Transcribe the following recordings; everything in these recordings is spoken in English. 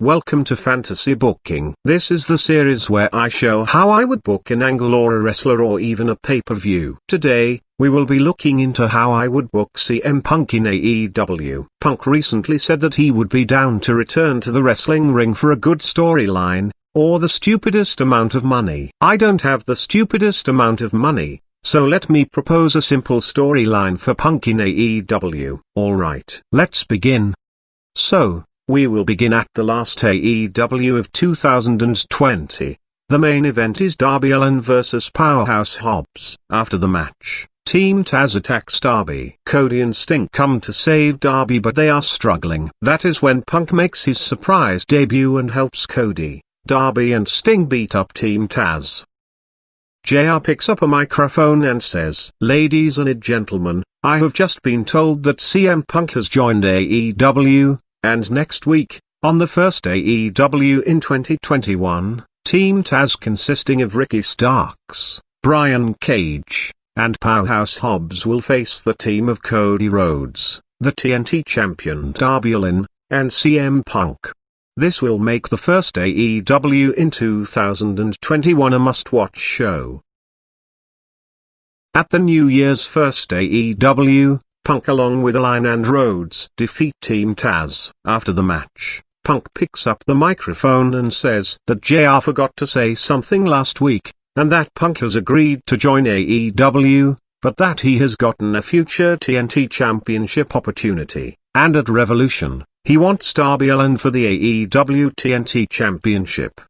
Welcome to Fantasy Booking. This is the series where I show how I would book an angle or a wrestler or even a pay-per-view. Today, we will be looking into how I would book CM Punk in AEW. Punk recently said that he would be down to return to the wrestling ring for a good storyline, or the stupidest amount of money. I don't have the stupidest amount of money, so let me propose a simple storyline for Punk in AEW. Alright, let's begin. So, we will begin at the last AEW of 2020. The main event is Darby Allin vs Powerhouse Hobbs. After the match, Team Taz attacks Darby. Cody and Sting come to save Darby, but they are struggling. That is when Punk makes his surprise debut and helps Cody, Darby and Sting beat up Team Taz. JR picks up a microphone and says, "Ladies and gentlemen, I have just been told that CM Punk has joined AEW. And next week, on the first AEW in 2021, Team Taz consisting of Ricky Starks, Brian Cage, and Powerhouse Hobbs will face the team of Cody Rhodes, the TNT champion Darby Allin, and CM Punk. This will make the first AEW in 2021 a must-watch show." At the New Year's first AEW, Punk along with Allin and Rhodes defeat Team Taz. After the match, Punk picks up the microphone and says that JR forgot to say something last week, and that Punk has agreed to join AEW, but that he has gotten a future TNT Championship opportunity, and at Revolution, he wants Darby Allin for the AEW TNT Championship.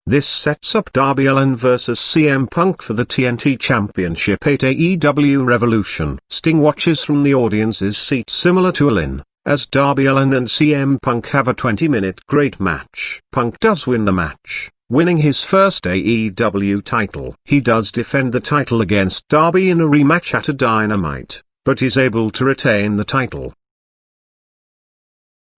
This sets up Darby Allin vs CM Punk for the TNT Championship at AEW Revolution. Sting watches from the audience's seat similar to Allin, as Darby Allin and CM Punk have a 20-minute great match. Punk does win the match, winning his first AEW title. He does defend the title against Darby in a rematch at a Dynamite, but is able to retain the title.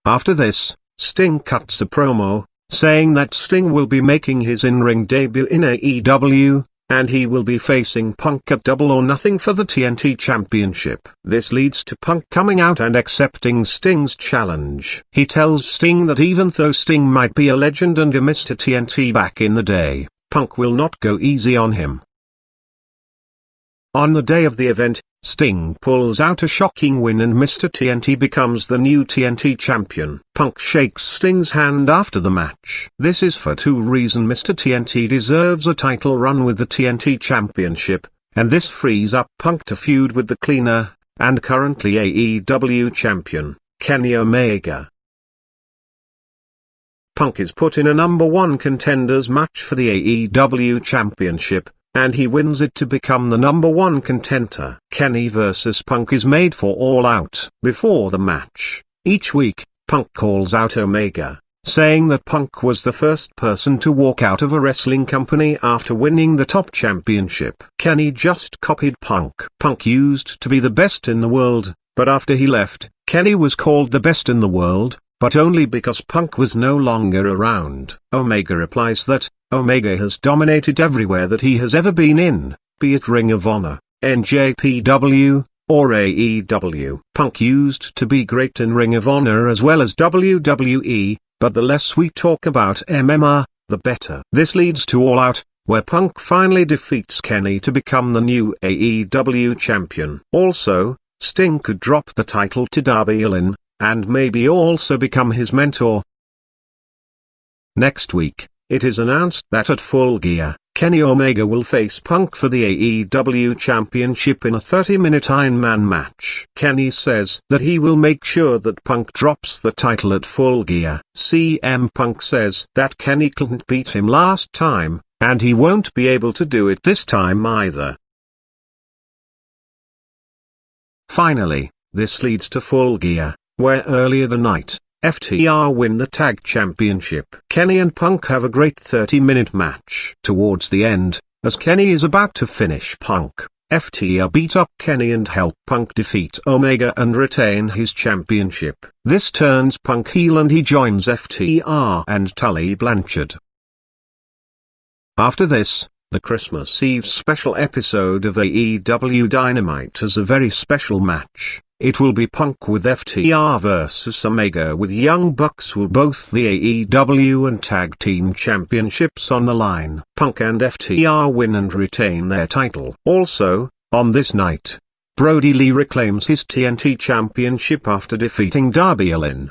After this, Sting cuts a promo, saying that Sting will be making his in-ring debut in AEW, and he will be facing Punk at Double or Nothing for the TNT Championship. This leads to Punk coming out and accepting Sting's challenge. He tells Sting that even though Sting might be a legend and a Mr. TNT back in the day, Punk will not go easy on him. On the day of the event, Sting pulls out a shocking win and Mr. TNT becomes the new TNT champion. Punk shakes Sting's hand after the match. This is for two reasons. Mr. TNT deserves a title run with the TNT Championship, and this frees up Punk to feud with the cleaner, and currently AEW champion, Kenny Omega. Punk is put in a #1 contenders match for the AEW Championship, and he wins it to become the #1 contender. Kenny vs Punk is made for All Out. Before the match, each week, Punk calls out Omega, saying that Punk was the first person to walk out of a wrestling company after winning the top championship. Kenny just copied Punk. Punk used to be the best in the world, but after he left, Kenny was called the best in the world, but only because Punk was no longer around. Omega replies that Omega has dominated everywhere that he has ever been in, be it Ring of Honor, NJPW, or AEW. Punk used to be great in Ring of Honor as well as WWE, but the less we talk about MMA, the better. This leads to All Out, where Punk finally defeats Kenny to become the new AEW champion. Also, Sting could drop the title to Darby Allin, and maybe also become his mentor. Next week, it is announced that at Full Gear, Kenny Omega will face Punk for the AEW Championship in a 30-minute Iron Man match. Kenny says that he will make sure that Punk drops the title at Full Gear. CM Punk says that Kenny couldn't beat him last time, and he won't be able to do it this time either. Finally, this leads to Full Gear, where earlier the night, FTR win the Tag Championship. Kenny and Punk have a great 30-minute match. Towards the end, as Kenny is about to finish Punk, FTR beat up Kenny and help Punk defeat Omega and retain his championship. This turns Punk heel and he joins FTR and Tully Blanchard. After this, the Christmas Eve special episode of AEW Dynamite has a very special match. It will be Punk with FTR versus Omega, with Young Bucks will both the AEW and Tag Team Championships on the line. Punk and FTR win and retain their title. Also, on this night, Brody Lee reclaims his TNT Championship after defeating Darby Allin.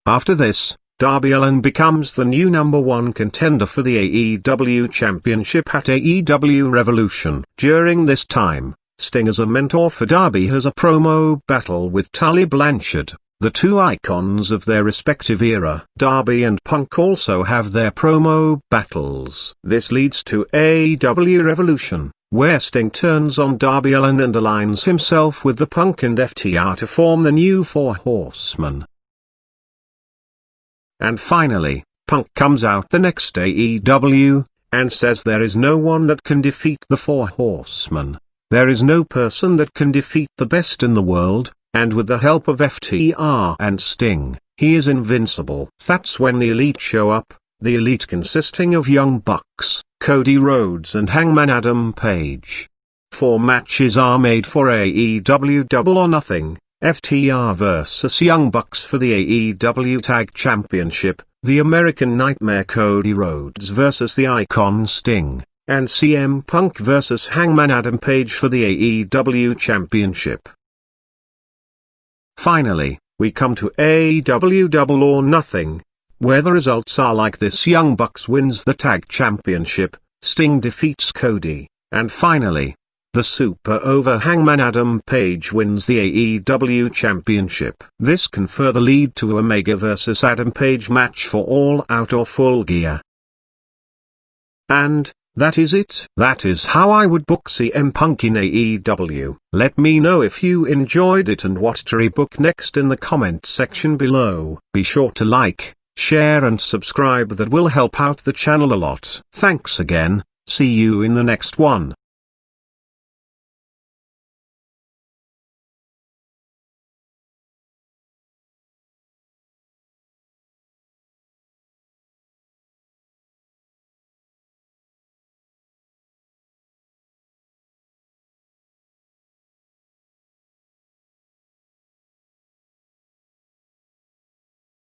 After this, Darby Allin becomes the new #1 contender for the AEW Championship at AEW Revolution. During this time, Sting as a mentor for Darby has a promo battle with Tully Blanchard, the two icons of their respective era. Darby and Punk also have their promo battles. This leads to AEW Revolution, where Sting turns on Darby Allin and aligns himself with the Punk and FTR to form the new Four Horsemen. And finally, Punk comes out the next AEW, and says there is no one that can defeat the Four Horsemen. There is no person that can defeat the best in the world, and with the help of FTR and Sting, he is invincible. That's when the Elite show up, the Elite consisting of Young Bucks, Cody Rhodes and Hangman Adam Page. 4 matches are made for AEW Double or Nothing. FTR vs Young Bucks for the AEW Tag Championship, the American Nightmare Cody Rhodes vs the Icon Sting, and CM Punk vs Hangman Adam Page for the AEW Championship. Finally, we come to AEW Double or Nothing, where the results are like this: Young Bucks wins the Tag Championship, Sting defeats Cody, and finally, the Super Over Hangman Adam Page wins the AEW Championship. This can further lead to Omega vs Adam Page match for All Out or Full Gear. And that is it. That is how I would book CM Punk in AEW. Let me know if you enjoyed it and what to rebook next in the comment section below. Be sure to like, share and subscribe, that will help out the channel a lot. Thanks again, see you in the next one.